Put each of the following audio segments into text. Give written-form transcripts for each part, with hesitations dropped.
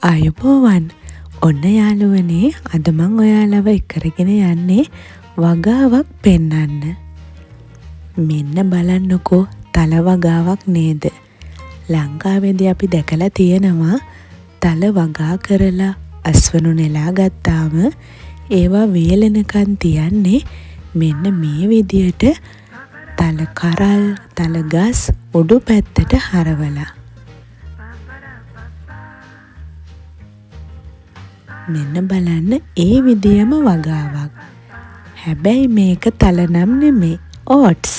ආයුබෝවන්. ඔන්න යාළුවනේ, අද මං ඔයාලව කරගෙන යන්නේ වගාවක් පෙන්වන්න. මෙන්න බලන්නකෝ, තල වගාවක් නේද? ලංකාවේදී අපි දැකලා තියෙනවා තල වගා කරලා අස්වනු නෙලා ගත්තාම ඒවා වේලෙනකන් තියන්නේ මෙන්න මේ විදියට තල කරල්, තල ගස් උඩු පැත්තට හරවලා. මෙන්න බලන්න, ඒ විදියම වගාවක්. හැබැයි මේක තල නම් නෙමේ, ඕට්ස්.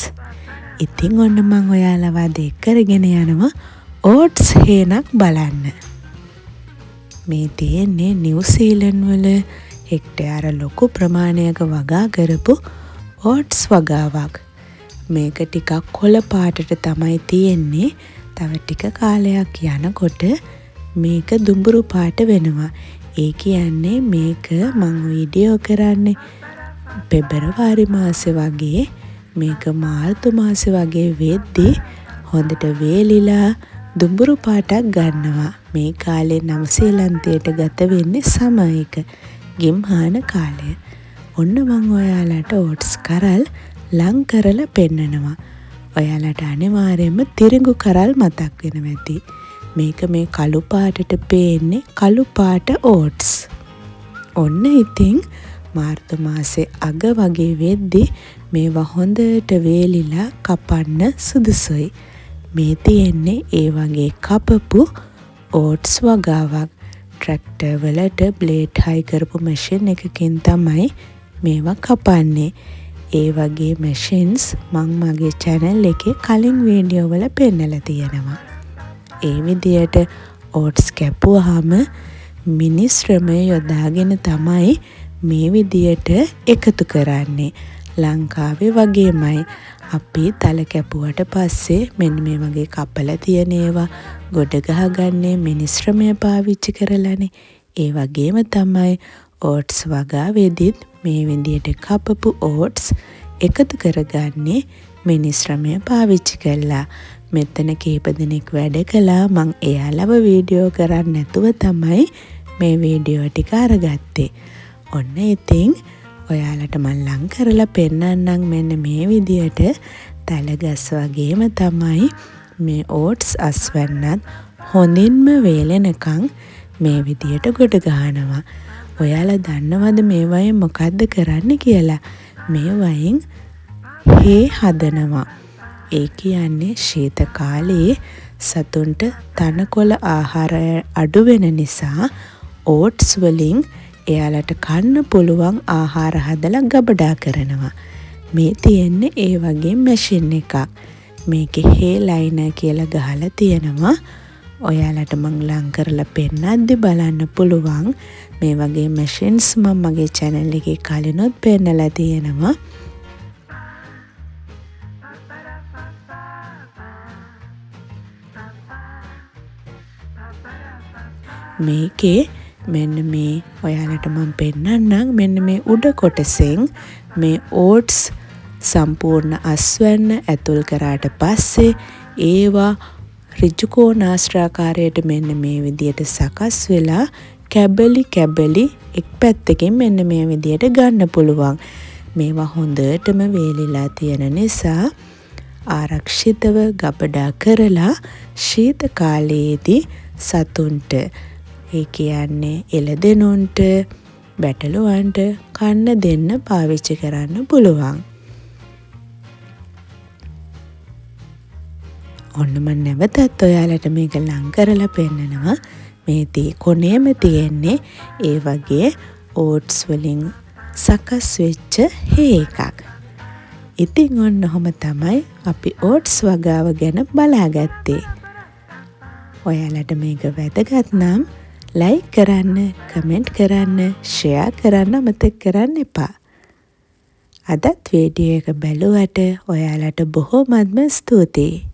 ඉතින් ඔන්න මං ඔයාලව අද කරගෙන යනවා ඕට්ස් හේනක් බලන්න. මේ තියෙන්නේ නිව්සීලන්ත වල හෙක්ටයාර ලොකු ප්‍රමාණයක වගා කරපු ඕට්ස් වගාවක්. මේක ටිකක් කොළ පාටට තමයි තියෙන්නේ. තව ටික කාලයක් යනකොට මේක දුඹුරු පාට වෙනවා. ඒ කියන්නේ මේක මං වීඩියෝ කරන්නේ පෙබරවාරි මාසේ වගේ, මේක මාර්තු මාසේ වගේ වෙද්දී හොඳට වේලිලා දුඹුරු පාටක් ගන්නවා. මේ කාලේ නවසීලන්තයට ගත වෙන්නේ සමයක ගිම්හාන කාලය. ඔන්න මං ඔයාලට ඕට්ස් කරල් ලං කරලා පෙන්නනවා. ඔයාලට අනිවාර්යයෙන්ම තිරිඟු කරල් මතක් වෙනවා ඇති. මේක මේ කළු පාටට පේන්නේ කළු පාට ඕට්ස්. ඔන්න ඉතින් මාර්තු මාසේ අග වගේ වෙද්දී මේවා හොඳට වේලිලා කපන්න සුදුසුයි. මේ තියෙන්නේ ඒ වගේ කපපු ඕට්ස් වගාවක්. ට්‍රැක්ටර් වලට බ්ලේඩ් හයි කරපු මැෂින් එකකින් තමයි මේවා කපන්නේ. ඒ වගේ මැෂින්ස් මං මගේ channel එකේ කලින් වීඩියෝ වල පෙන්නලා තියෙනවා. ඒ විදියට ඕට්ස් කැපුවාම මිනිස් ශ්‍රමය යොදාගෙන තමයි මේ විදියට එකතු කරන්නේ. ලංකාවේ වගේමයි අපි තල කැපුවට පස්සේ මෙන්න මේ වගේ කපලා තියෙන ඒවා ගොඩ ගහගන්නේ මිනිස් ශ්‍රමය පාවිච්චි කරලානේ. ඒ වගේම තමයි ඕට්ස් වගාවේදීත් මේ විදියට කපපු ඕට්ස් එකතු කරගන්නේ මිනිස් ශ්‍රමය පාවිච්චි කරලා. මෙතන කීප දෙනෙක් වැඩ කළා. මං එයාලව වීඩියෝ කරන්න නැතුව තමයි මේ වීඩියෝ ටික අරගත්තේ. ඔන්න ඉතින් ඔයාලට මං ලං කරලා පෙන්නන්නම්. මෙන්න මේ විදියට තලගස් වගේම තමයි මේ ඕට්ස් අස්වැන්නත් හොඳින්ම වේලෙනකන් මේ විදියට ගොඩ ගහනවා. ඔයාලා දන්නවද මේ වයින් මොකද්ද කරන්න කියලා? මේ වයින් හේ හදනවා. ඒ කියන්නේ ශීත කාලයේ සතුන්ට තනකොළ ආහාර අඩු වෙන නිසා ඕට්ස් වලින් එයාලට කන්න පුළුවන් ආහාර හදලා ගබඩා කරනවා. මේ තියෙන්නේ ඒ වගේ මැෂින් එකක්. මේකේ හේ ලයිනර් කියලා ගහලා තියෙනවා. ඔයාලට මං ලං කරලා පෙන්නද්දි බලන්න පුළුවන්. මේ වගේ මැෂින්ස් මම මගේ channel එකේ කලිනුත් පෙන්නලා තියෙනවා. මේකේ මෙන්න මේ ඔයාලට මම පෙන්නන්නම්. මෙන්න මේ උඩ කොටසෙන් මේ ඕට්ස් සම්පූර්ණ අස්වැන්න ඇතුල් කරාට පස්සේ ඒවා ඍජු කෝණාශ්‍රාකාරයට මෙන්න මේ විදියට සකස් වෙලා කැබලි එක් පැත්තකින් මෙන්න මේ විදියට ගන්න පුළුවන්. මේවා හොඳටම වේලිලා තියෙන නිසා ආරක්ෂිතව ගබඩා කරලා ශීත කාලයේදී සතුන්ට, ඒ කියන්නේ එළදෙනුන්ට, බැටළුවන්ට කන්න දෙන්න පාවිච්චි කරන්න පුළුවන්. ඔන්න මම නැවතත් ඔයාලට මේක ලං කරලා පෙන්නනවා. මේ කොනේම තියෙන්නේ ඒ වගේ ඕට්ස් වලින් සකස් වෙච්ච හේ එකක්. ඉතින් ඔන්න ඔහොම තමයි අපි ඕට්ස් වගාව ගැන බලාගත්තේ. ඔයාලට මේක වැදගත් නම් ලයික් කරන්න, කමෙන්ට් කරන්න, ෂෙයා කරන්න අමතක කරන්න එපා. අදත් වීඩියෝ එක බැලුවට ඔයාලට බොහොමත්ම ස්තුතියි.